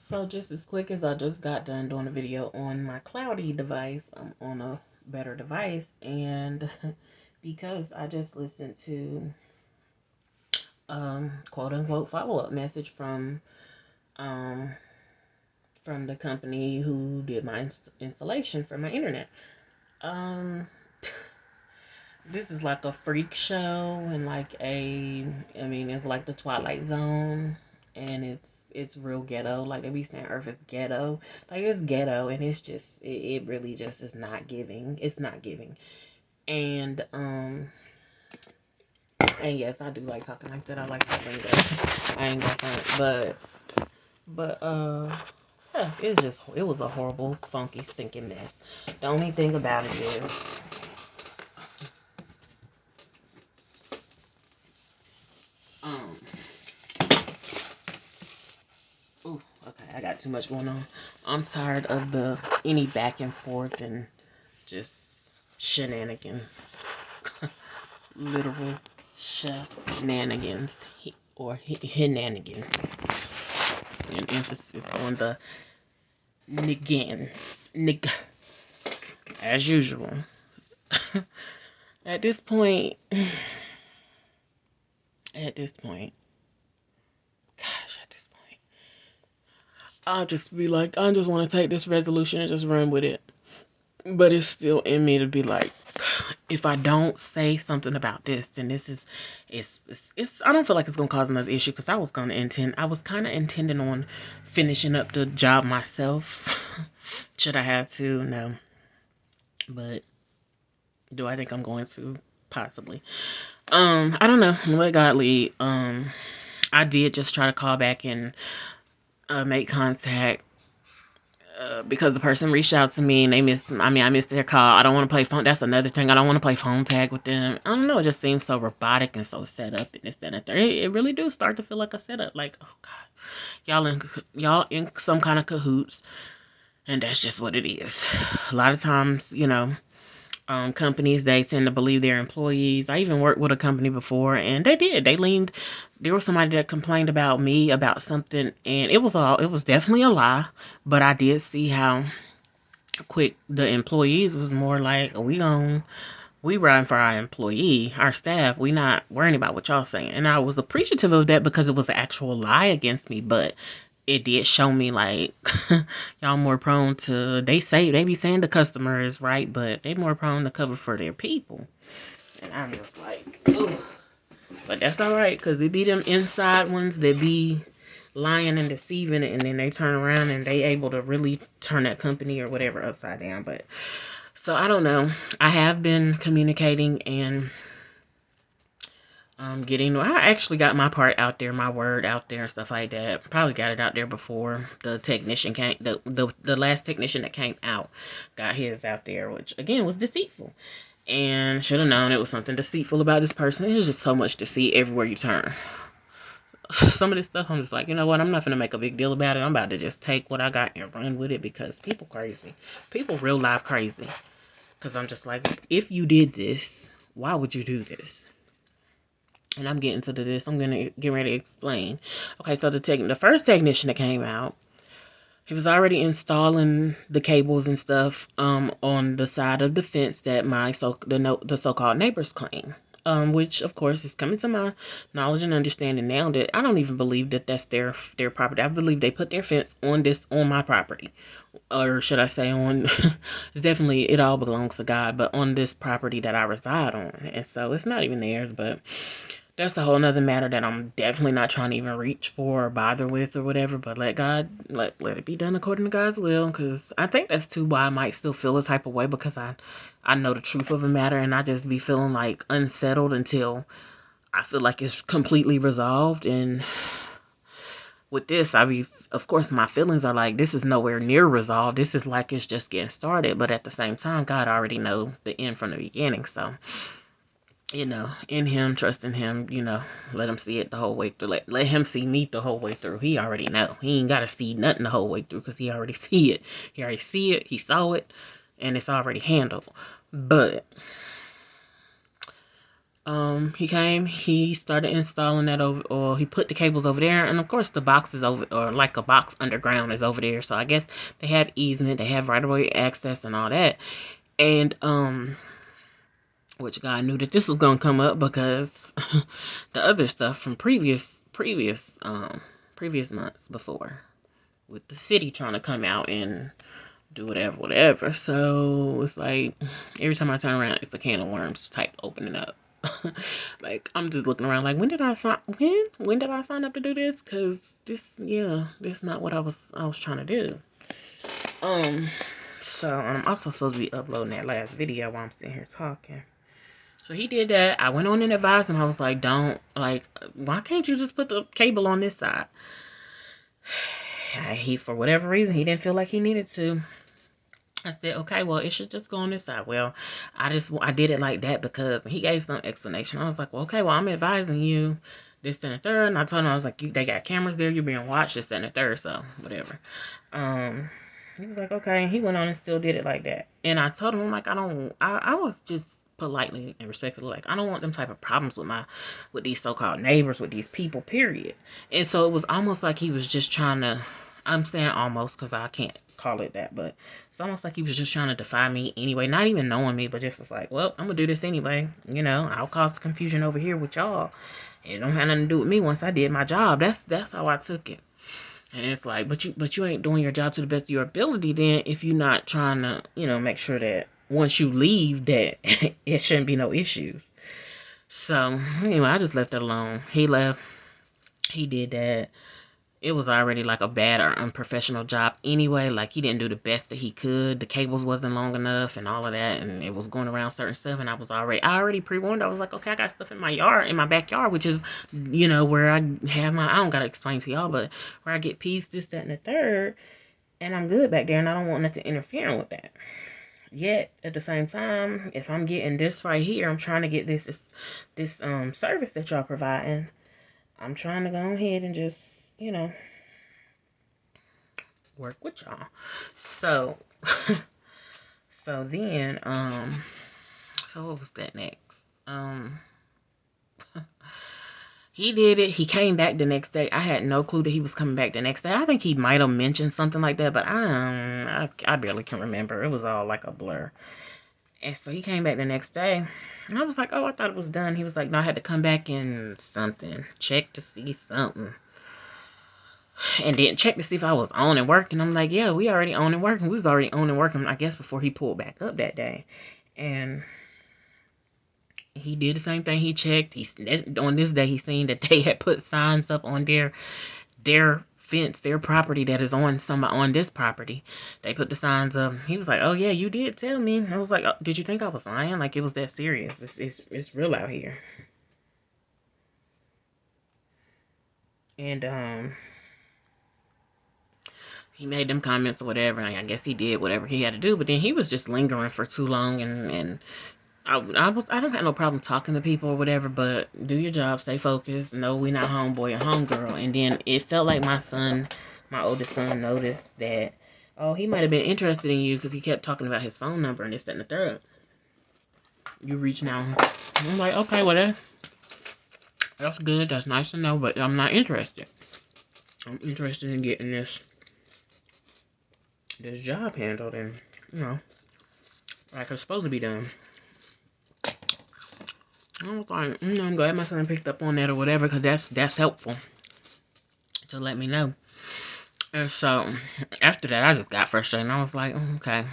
So just as quick as I just got done doing a video on my cloudy device, I'm on a better device, and because I just listened to quote unquote follow-up message um from the company who did my installation for my internet. Um this is like a freak show and like it's like the Twilight Zone, and it's real ghetto. Like they be saying Earth is ghetto. Like it's ghetto, and it's just it really just is not giving. It's not giving. And and yes, I do like talking like that. I like talking like that. I ain't gonna front, but yeah, it was a horrible, funky, stinking mess. The only thing about it is um ooh, okay, I got too much going on. I'm tired of the any back and forth and just shenanigans. Literal shenanigans or hinanigans. An emphasis on the nigan. Nig as usual. At this point, at this point, gosh, at this point, I'll just be like, I just want to take this resolution and just run with it. But it's still in me to be like, if I don't say something about this, then this is, it's I don't feel like it's gonna cause another issue because I was kind of intending on finishing up the job myself. Should I have to? No. But do I think I'm going to? Possibly. I don't know. Let God lead. I did just try to call back and make contact because the person reached out to me and I missed their call. I don't want to play phone. That's another thing. I don't want to play phone tag with them. I don't know. It just seems so robotic and so set up and this, that, and that. It really do start to feel like a setup. Like, oh God, y'all in some kind of cahoots, and that's just what it is. A lot of times, companies, they tend to believe their employees. I even worked with a company before, and they did. They leaned. There was somebody that complained about me about something, and it was definitely a lie. But I did see how quick the employees was more like, we riding for our employee, our staff. We not worrying about what y'all saying. And I was appreciative of that because it was an actual lie against me, but it did show me like y'all more prone to they be saying the customer is right, but they more prone to cover for their people. And I'm just like, ooh. But that's all right, because it be them inside ones that be lying and deceiving, and then they turn around and they able to really turn that company or whatever upside down. But so I don't know. I have been communicating and I actually got my part out there, my word out there and stuff like that. Probably got it out there before the technician came, the last technician that came out got his out there, which again was deceitful. And should have known it was something deceitful about this person. There's just so much deceit everywhere you turn. Some of this stuff, I'm just like, you know what? I'm not gonna make a big deal about it. I'm about to just take what I got and run with it because people crazy. People real life crazy. Because I'm just like, if you did this, why would you do this? And I'm getting to this. I'm gonna get ready to explain. Okay, so the first technician that came out, he was already installing the cables and stuff on the side of the fence that the so-called neighbors claim. Which of course is coming to my knowledge and understanding now that I don't even believe that that's their property. I believe they put their fence on my property, or should I say on? It's definitely, it all belongs to God, but on this property that I reside on, and so it's not even theirs, but that's a whole nother matter that I'm definitely not trying to even reach for or bother with or whatever. But let it be done according to God's will. Because I think that's too why I might still feel a type of way, because I know the truth of the matter, and I just be feeling like unsettled until I feel like it's completely resolved. And with this, of course, my feelings are like, this is nowhere near resolved. This is like it's just getting started. But at the same time, God already know the end from the beginning. So in him, trust in him, let him see it the whole way through. Let him see me the whole way through. He already know. He ain't got to see nothing the whole way through because he already see it. He already see it. He saw it, and it's already handled. But He came, he started installing that over, or he put the cables over there, and of course the box is over, or like a box underground is over there. So I guess they have easement, they have right of way access and all that. And which guy knew that this was gonna come up because the other stuff from previous months before, with the city trying to come out and do whatever. So it's like every time I turn around, it's a can of worms type opening up. Like I'm just looking around, like when did I sign? When did I sign up to do this? Cause this not what I was trying to do. So I'm also supposed to be uploading that last video while I'm sitting here talking. So he did that. I went on and advised him. I was like, don't, like, why can't you just put the cable on this side? He, for whatever reason, he didn't feel like he needed to. I said, okay, well, it should just go on this side. Well, I did it like that because he gave some explanation. I was like, well, okay, well, I'm advising you this, and the third. And I told him, I was like, they got cameras there. You're being watched, this, and the third. So, whatever. He was like, okay. And he went on and still did it like that. And I told him, like, I was just politely and respectfully like, I don't want them type of problems with these so-called neighbors, with these people, period. And so it was almost like he was just trying to, I'm saying almost because I can't call it that, but it's almost like he was just trying to defy me anyway, not even knowing me, but just was like, well, I'm gonna do this anyway. You know, I'll cause confusion over here with y'all. It don't have nothing to do with me once I did my job. That's how I took it. And it's like, but you ain't doing your job to the best of your ability then if you're not trying to, you know, make sure that once you leave that it shouldn't be no issues. So anyway, I just left it alone. He left. He did that. It was already like a bad or unprofessional job anyway. Like he didn't do the best that he could. The cables wasn't long enough and all of that, and it was going around certain stuff. And I already pre-warned. I was like, okay, I got stuff in my yard, in my backyard, which is, you know, where I have my. I don't gotta explain to y'all, but where I get peace, this, that, and the third, and I'm good back there, and I don't want nothing interfering with that. Yet at the same time, if I'm getting this right here, I'm trying to get this service that y'all providing. I'm trying to go ahead and just, you know, work with y'all. So so then so what was that next? He did it. He came back the next day. I had no clue that he was coming back the next day. I think he might have mentioned something like that, but I barely can remember. It was all like a blur. And so he came back the next day. And I was like, oh, I thought it was done. He was like, no, I had to come back and something. Check to see something. And then check to see if I was on and working. I'm like, yeah, we already on and working. We was already on and working, I guess, before he pulled back up that day. And he did the same thing. He checked. On this day, he seen that they had put signs up on their fence, their property that is on this property. They put the signs up. He was like, oh yeah, you did tell me. I was like, oh, did you think I was lying? Like it was that serious. It's real out here. And he made them comments or whatever, and I guess he did whatever he had to do, but then he was just lingering for too long, and I don't have no problem talking to people or whatever, but do your job, stay focused. No, we not homeboy or homegirl. And then it felt like my oldest son, noticed that, oh, he might have been interested in you because he kept talking about his phone number and this, that, and the third. You reach now. I'm like, okay, well, that's good. That's nice to know, but I'm not interested. I'm interested in getting this job handled and, you know, like it's supposed to be done. I was like, I'm glad my son picked up on that or whatever, because that's helpful to let me know. And so after that, I just got frustrated. And I was like, okay.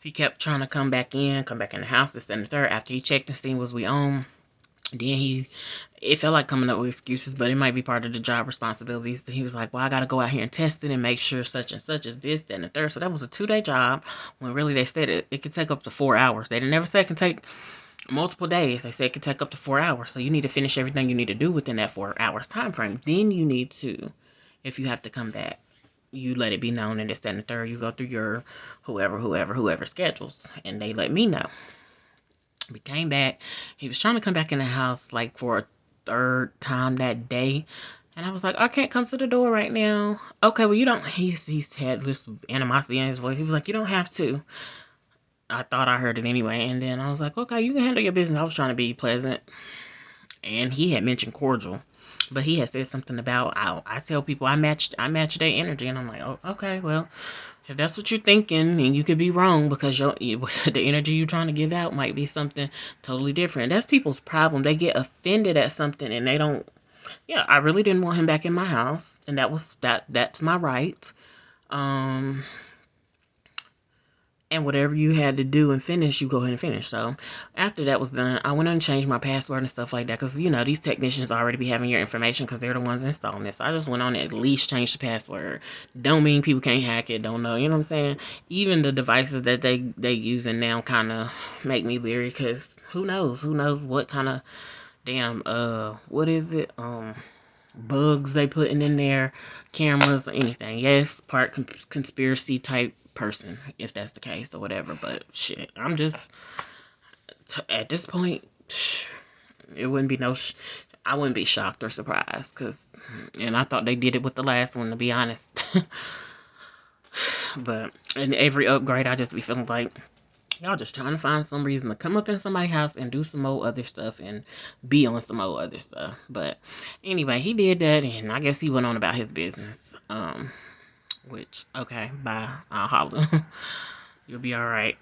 He kept trying to come back in the house, this and the third. After he checked and seen was we on, then it felt like coming up with excuses, but it might be part of the job responsibilities. He was like, well, I got to go out here and test it and make sure such and such is this, that, and the third. So that was a 2-day job, when really they said it could take up to 4 hours. They didn't never say it can take multiple days. They say it could take up to 4 hours. So you need to finish everything you need to do within that 4 hours time frame. Then you need to, if you have to come back, you let it be known, and this, that, and the third. You go through your whoever schedules, and they let me know. We came back. He was trying to come back in the house like for a third time that day. And I was like, I can't come to the door right now. Okay, well, you don't. He's had this animosity in his voice. He was like, you don't have to. I thought I heard it anyway. And then I was like, okay, you can handle your business. I was trying to be pleasant. And he had mentioned cordial. But he had said something about I tell people I match their energy, and I'm like, oh, okay, well, if that's what you're thinking, and you could be wrong because the energy you're trying to give out might be something totally different. That's people's problem. They get offended at something and they don't. Yeah, I really didn't want him back in my house, and that's my right. Um, and whatever you had to do and finish, you go ahead and finish. So after that was done, I went on and changed my password and stuff like that because, these technicians already be having your information because they're the ones installing it. So I just went on and at least changed the password. Don't mean people can't hack it, don't know, you know what I'm saying? Even the devices that they using now kind of make me leery because who knows what kind of damn, what is it? Bugs they putting in there, cameras, or anything. Yes, part conspiracy type person, if that's the case or whatever. But shit, I'm just at this point, it wouldn't be I wouldn't be shocked or surprised and I thought they did it with the last one, to be honest. But in every upgrade, I just be feeling like y'all just trying to find some reason to come up in somebody's house and do some more other stuff and be on some more other stuff. But anyway, he did that, and I guess he went on about his business. Which, okay, bye. I'll holler. You'll be all right.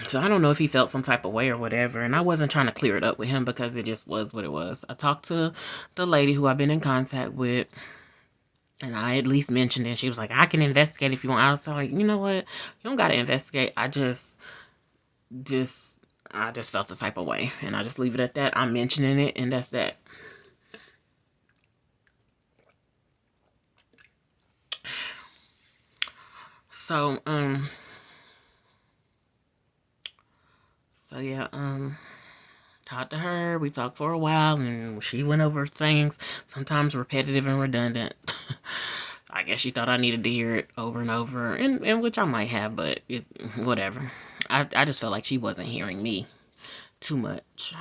So I don't know if he felt some type of way or whatever, and I wasn't trying to clear it up with him because it just was what it was. I talked to the lady who I've been in contact with, and I at least mentioned it. She was like, I can investigate if you want. I was like, you know what? You don't got to investigate. Just I just felt the type of way, and I just leave it at that. I'm mentioning it, and that's that. So yeah, talked to her. We talked for a while, and she went over things, sometimes repetitive and redundant. I guess she thought I needed to hear it over and over, and which I might have, but whatever. I just felt like she wasn't hearing me too much.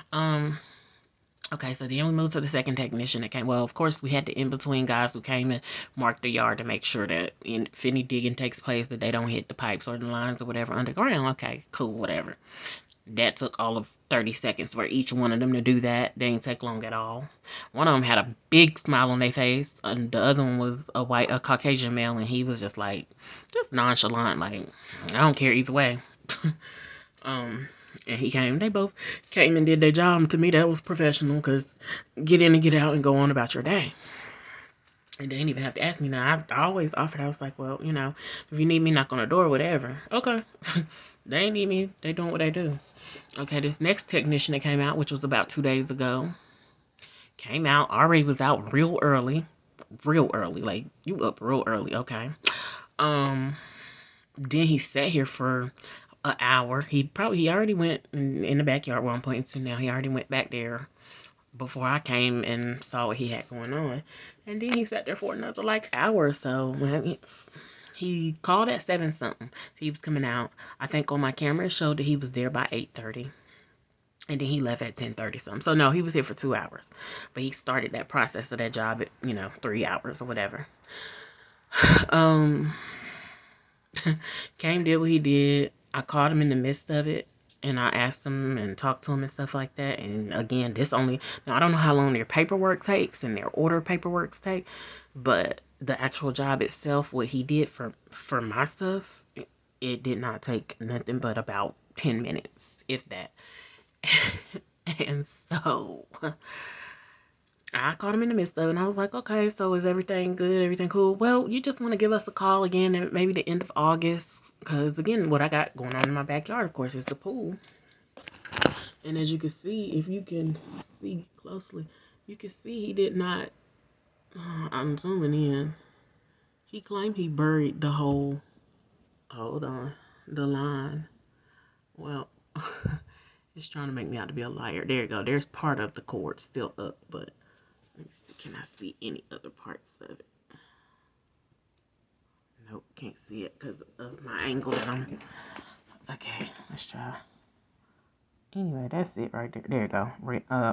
Okay, so then we moved to the second technician that came. Well, of course, we had the in-between guys who came and marked the yard to make sure that if any digging takes place, that they don't hit the pipes or the lines or whatever underground. Okay, cool, whatever. That took all of 30 seconds for each one of them to do that. They didn't take long at all. One of them had a big smile on their face, and the other one was a Caucasian male, and he was just like, just nonchalant, like, I don't care either way. And they both came and did their job. To me, that was professional, because get in and get out and go on about your day. And they didn't even have to ask me. Now, I always offered. I was like, well, if you need me, knock on the door, whatever. Okay. They ain't need me. They doing what they do. Okay, this next technician that came out, which was about 2 days ago, came out, already was out real early. Real early. Like, you up real early, okay. Then he sat here for an hour. He already went in the backyard where I'm pointing to now. He already went back there before I came and saw what he had going on. And then he sat there for another hour or so. He called at 7 something. So he was coming out. I think on my camera it showed that he was there by 8:30. And then he left at 10:30 something. So no, he was here for 2 hours. But he started that process of that job at, 3 hours or whatever. Came, did what he did. I caught him in the midst of it, and I asked him and talked to him and stuff like that. And again, now I don't know how long their paperwork takes and their order paperwork take, but the actual job itself, what he did for my stuff, it did not take nothing but about 10 minutes, if that. And so I caught him in the midst of it, and I was like, okay, so is everything good? Everything cool? Well, you just want to give us a call again at maybe the end of August, because, again, what I got going on in my backyard, of course, is the pool. And as you can see, if you can see closely, you can see he did not, I'm zooming in, he claimed he buried the whole, hold on, the line. Well, it's trying to make me out to be a liar. There you go. There's part of the cord still up, but let me see. Can I see any other parts of it? Nope, can't see it because of my angle that I'm... Okay, let's try. Anyway, that's it right there. There you go.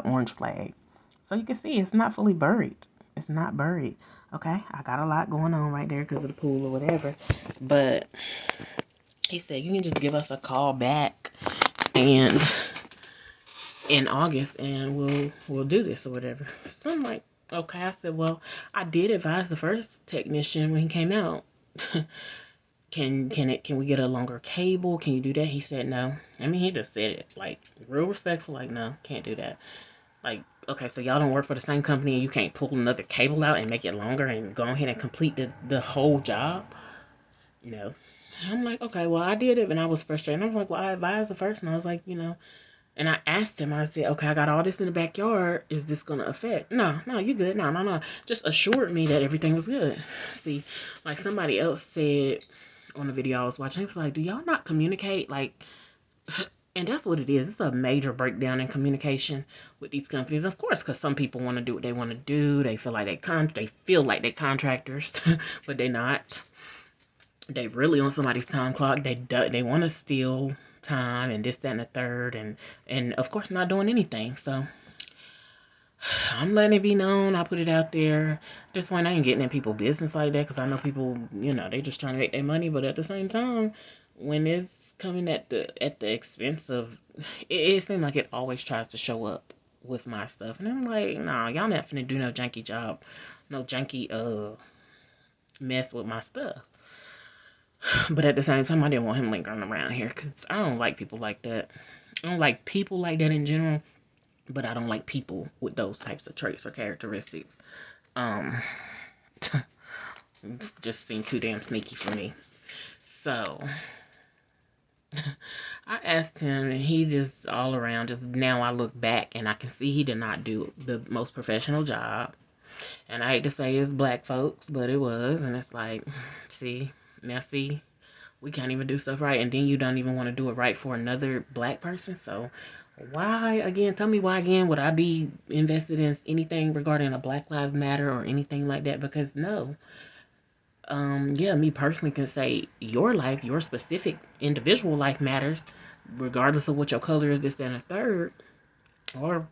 Orange flag. So you can see it's not fully buried. It's not buried. Okay, I got a lot going on right there because of the pool or whatever. But he said, you can just give us a call back and in August, and we'll do this or whatever. So I'm like, okay. I said, well, I did advise the first technician when he came out. Can we get a longer cable? Can you do that? He said no. I mean, he just said it like real respectful, like no, can't do that. Like, okay, so y'all don't work for the same company and you can't pull another cable out and make it longer and go ahead and complete the whole job? No. I'm like, okay, well, I did it and I was frustrated. And I was like, well, I advised the first, and I was like, and I asked him, I said, okay, I got all this in the backyard. Is this going to affect? No, you good. No. Just assured me that everything was good. See, like somebody else said on the video I was watching, it was like, do y'all not communicate? Like, and that's what it is. It's a major breakdown in communication with these companies, of course, because some people want to do what they want to do. They feel like they feel like they're contractors, but they're not. They really on somebody's time clock. They want to steal time and this, that, and the third, and of course not doing anything. So I'm letting it be known. I put it out there. At this point, I ain't getting in people's business like that because I know people, they just trying to make their money. But at the same time, when it's coming at the expense of, it seems like it always tries to show up with my stuff, and I'm like, nah, y'all not finna do no janky job, no janky mess with my stuff. But at the same time, I didn't want him lingering around here because I don't like people like that. I don't like people like that in general, but I don't like people with those types of traits or characteristics. Um, just seem too damn sneaky for me. So I asked him, and he just all around. Just now, I look back and I can see he did not do the most professional job. And I hate to say it's black folks, but it was. And it's like, see, we can't even do stuff right, and then you don't even want to do it right for another black person. So why again? Tell me why again would I be invested in anything regarding a Black Lives Matter or anything like that? Because no, yeah, me personally can say your life, your specific individual life matters, regardless of what your color is, this, that, and the third. Or,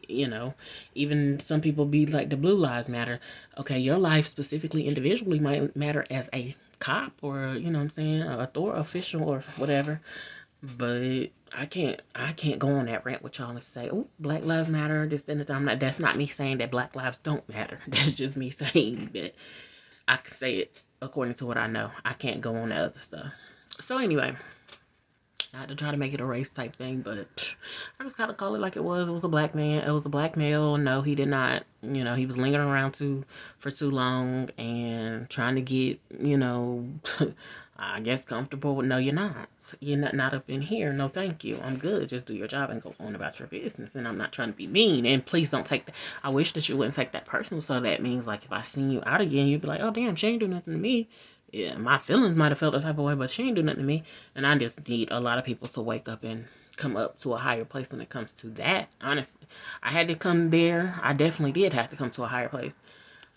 even some people be like the blue lives matter. Okay, your life specifically, individually might matter as a cop or, you know what I'm saying, a Thor official or whatever. But I can't go on that rant with y'all and say, oh, Black Lives Matter, this, and that. That's not me saying that Black lives don't matter. That's just me saying that I can say it according to what I know. I can't go on that other stuff. So anyway, not to try to make it a race type thing, but I just gotta call it like it was. It was a black man. It was a black male. No, he did not. He was lingering around for too long and trying to get, I guess comfortable. No, you're not. You're not up in here. No, thank you. I'm good. Just do your job and go on about your business. And I'm not trying to be mean. And please don't take that. I wish that you wouldn't take that personal. So that means like if I seen you out again, you'd be like, oh damn, she ain't do nothing to me. Yeah, my feelings might have felt the type of way, but she ain't do nothing to me. And I just need a lot of people to wake up and come up to a higher place when it comes to that. Honestly, I had to come there. I definitely did have to come to a higher place.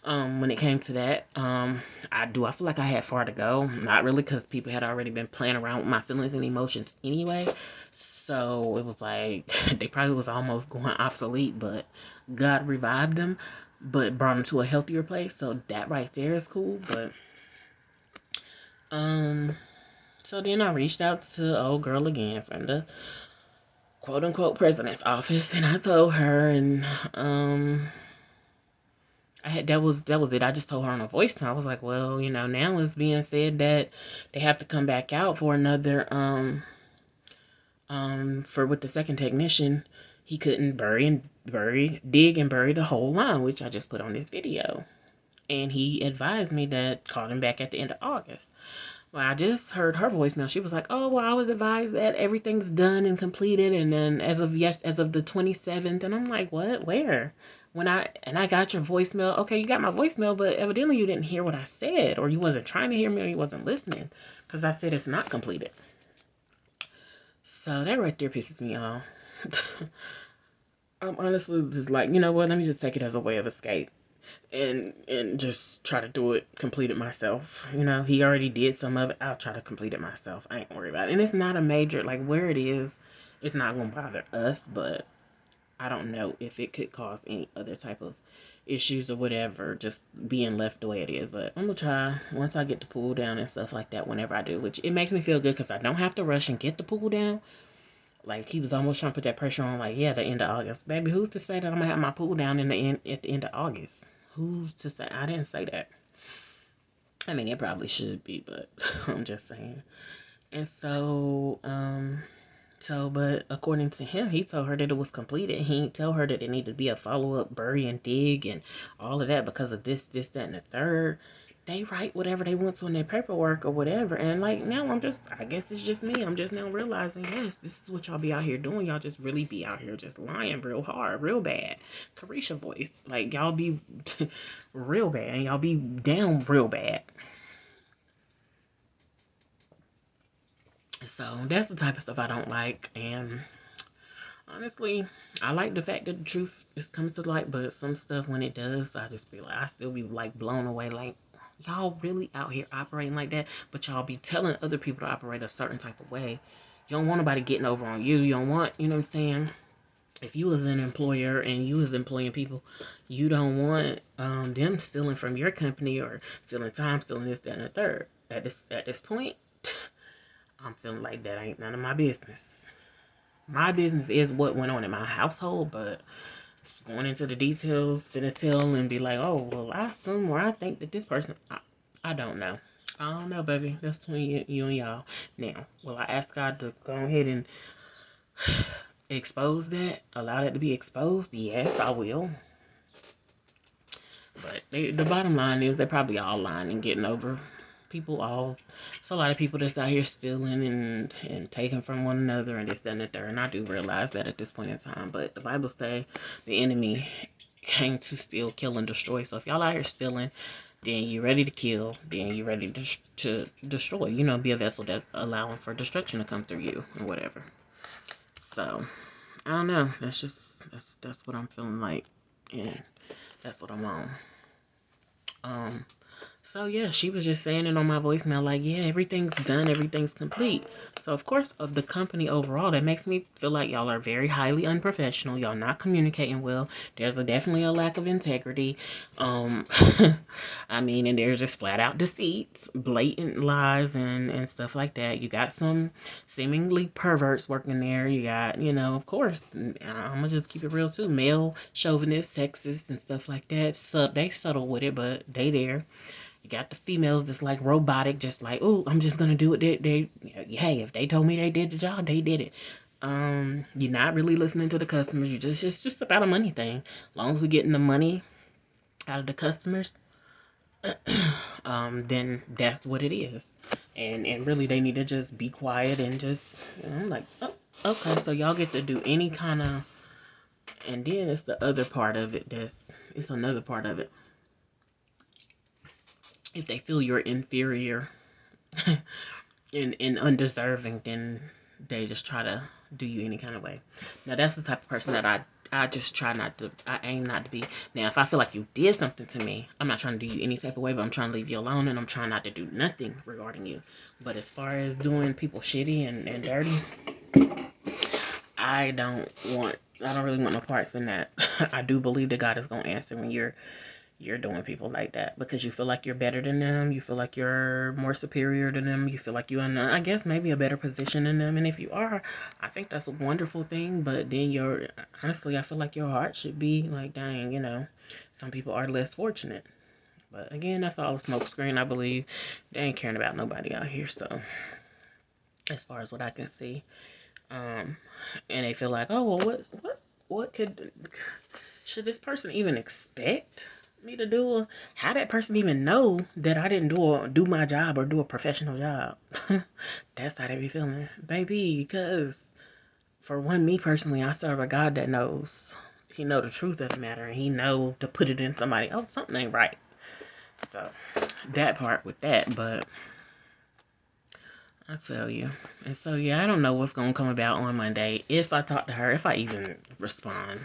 When it came to that, I feel like I had far to go. Not really, because people had already been playing around with my feelings and emotions anyway. So it was like they probably was almost going obsolete, but God revived them, but brought them to a healthier place. So that right there is cool, but. So then I reached out to old girl again from the quote unquote president's office, and I told her, and that was it. I just told her on a voicemail. I was like, well, now it's being said that they have to come back out for another for with the second technician, he couldn't dig and bury the whole line, which I just put on this video. And he advised me that call him back at the end of August. Well, I just heard her voicemail. She was like, "Oh, well, I was advised that everything's done and completed, and then as of the 27th." And I'm like, "What? Where?" I got your voicemail. Okay, you got my voicemail, but evidently you didn't hear what I said, or you wasn't trying to hear me, or you wasn't listening, because I said it's not completed. So that right there pisses me off. I'm honestly just like, you know what? Let me just take it as a way of escape. And just try to complete it myself. He already did some of it. I'll try to complete it myself. I ain't worried about it. And it's not a major, like where it is, it's not gonna bother us, but I don't know if it could cause any other type of issues or whatever, just being left the way it is. But I'm gonna try once I get the pool down and stuff like that, whenever I do, which it makes me feel good because I don't have to rush and get the pool down. Like, he was almost trying to put that pressure on, like, yeah, the end of August. Baby, who's to say that I'm going to have my pool down at the end of August? Who's to say? I didn't say that. I mean, it probably should be, but I'm just saying. And but according to him, he told her that it was completed. He didn't tell her that it needed to be a follow-up bury and dig and all of that because of this, that, and the third. They write whatever they want to in their paperwork or whatever. And like now I guess it's just me. I'm just now realizing, yes, this is what y'all be out here doing. Y'all just really be out here just lying real hard, real bad. Carisha voice. Like y'all be real bad and y'all be down real bad. So that's the type of stuff I don't like. And honestly, I like the fact that the truth is coming to light, but some stuff when it does, I just be like, I still be like blown away. Like, y'all really out here operating like that, but y'all be telling other people to operate a certain type of way. You don't want nobody getting over on you. You don't want, you know what I'm saying? If you was an employer and you was employing people, you don't want them stealing from your company or stealing time, stealing this, that, and the third. At this point, I'm feeling like that ain't none of my business. My business is what went on in my household, but going into the details, finna tell and be like, oh, well, I assume or I think that this person, I don't know. I don't know, baby. That's between you and y'all. Now, will I ask God to go ahead and expose that? Allow that to be exposed? Yes, I will. But the bottom line is they're probably all lying and getting over people all. It's a lot of people that's out here stealing and taking from one another and this, that, and the third. And I do realize that at this point in time. But the Bible say the enemy came to steal, kill, and destroy. So if y'all out here stealing, then you're ready to kill. Then you're ready to destroy. You know, be a vessel that's allowing for destruction to come through you or whatever. So I don't know. That's what I'm feeling like, and that's what I'm on. Um, so yeah, she was just saying it on my voicemail, like, yeah, everything's done, everything's complete. So of course, of the company overall, that makes me feel like y'all are very highly unprofessional. Y'all not communicating well. There's definitely a lack of integrity. Um, I mean, and there's just flat out deceits, blatant lies, and stuff like that. You got some seemingly perverts working there. You got, of course, I'm gonna just keep it real too. Male chauvinists, sexist, and stuff like that. So they subtle with it, but they there. You got the females that's like robotic, just like, oh, I'm just gonna do it. Hey, if they told me they did the job, they did it. You're not really listening to the customers. It's just about a money thing. As long as we're getting the money out of the customers, then that's what it is. And really, they need to just be quiet and just, like, oh, okay. So y'all get to do any kind of, and then it's the other part of it. It's another part of it. If they feel you're inferior and undeserving, then they just try to do you any kind of way. Now that's the type of person that I just try not to, I aim not to be. Now if I feel like you did something to me, I'm not trying to do you any type of way, but I'm trying to leave you alone and I'm trying not to do nothing regarding you. But as far as doing people shitty and dirty, I don't really want no parts in that. I do believe that God is going to answer when you're doing people like that because you feel like you're better than them. You feel like you're more superior than them. You feel like you're in, I guess, maybe a better position than them. And if you are, I think that's a wonderful thing. But then honestly, I feel like your heart should be like, dang, some people are less fortunate. But again, that's all a smoke screen, I believe. They ain't caring about nobody out here. So as far as what I can see, and they feel like, oh, well, what should this person even expect me to do? How that person even know that I didn't do my job or do a professional job? That's how they be feeling, baby. Because for one, me personally, I serve a God that knows. He know the truth of the matter, and he know to put it in somebody. Oh, something ain't right. So that part with that, but I tell you. And so yeah, I don't know what's gonna come about on Monday if I talk to her, if I even respond.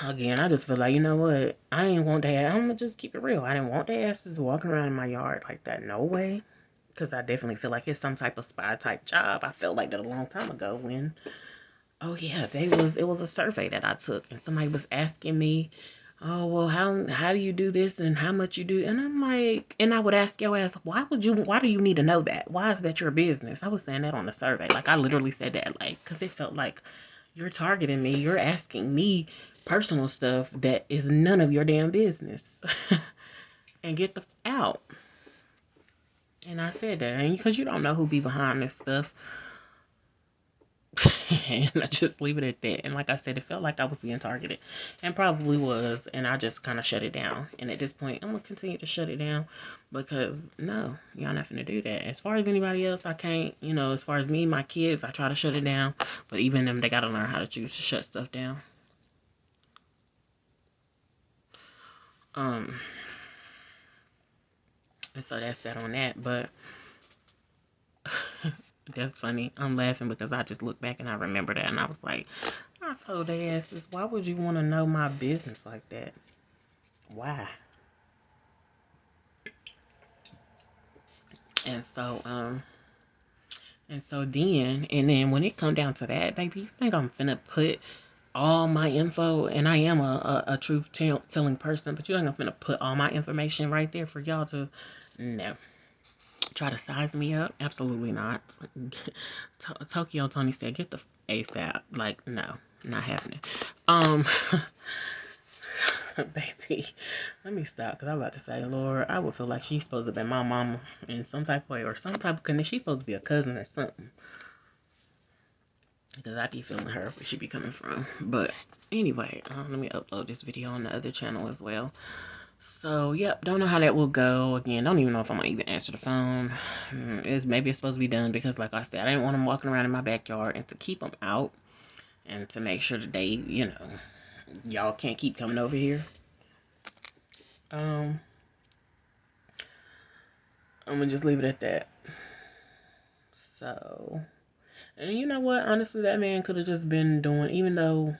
Again, I just feel like, you know what? I ain't want that. I'm gonna just keep it real. I didn't want their asses walking around in my yard like that. No way. Because I definitely feel like it's some type of spy type job. I felt like that a long time ago when, oh yeah, it was a survey that I took and somebody was asking me oh well, how do you do this and how much you do? And I'm like, and I would ask your ass, why do you need to know that? Why is that your business? I was saying that on the survey. Like I literally said that, like, because it felt like you're targeting me. You're asking me personal stuff that is none of your damn business. And get the out. And I said that, and because you don't know who be behind this stuff. And I just leave it at that. And like I said, it felt like I was being targeted, and probably was. And I just kind of shut it down. And at this point, I'm gonna continue to shut it down because no, y'all not gonna do that. As far as anybody else, I can't. You know, as far as me, my kids, I try to shut it down. But even them, they gotta learn how to choose to shut stuff down. Um, and so that's that on that. But that's funny. I'm laughing because I just look back and I remember that, and I was like, I told their asses, why would you want to know my business like that? Why? And so, and then when it come down to that, baby, you think I'm finna put all my info, and I am a truth telling person, but you think I'm finna put all my information right there for y'all to, no. Try to size me up? Absolutely not. Tokyo Tony said, get the ASAP. Like, no, not happening. Baby, let me stop because I'm about to say, Lord, I would feel like she's supposed to be my mama in some type of way or some type of connection. She's supposed to be a cousin or something because I be feeling her where she be coming from. But anyway, let me upload this video on the other channel as well. So, yep, don't know how that will go. Again, don't even know if I'm gonna even answer the phone. Maybe it's supposed to be done because, like I said, I didn't want them walking around in my backyard, and to keep them out and to make sure that they, y'all can't keep coming over here. I'm gonna just leave it at that. So, and you know what? Honestly, that man could have just been doing, even though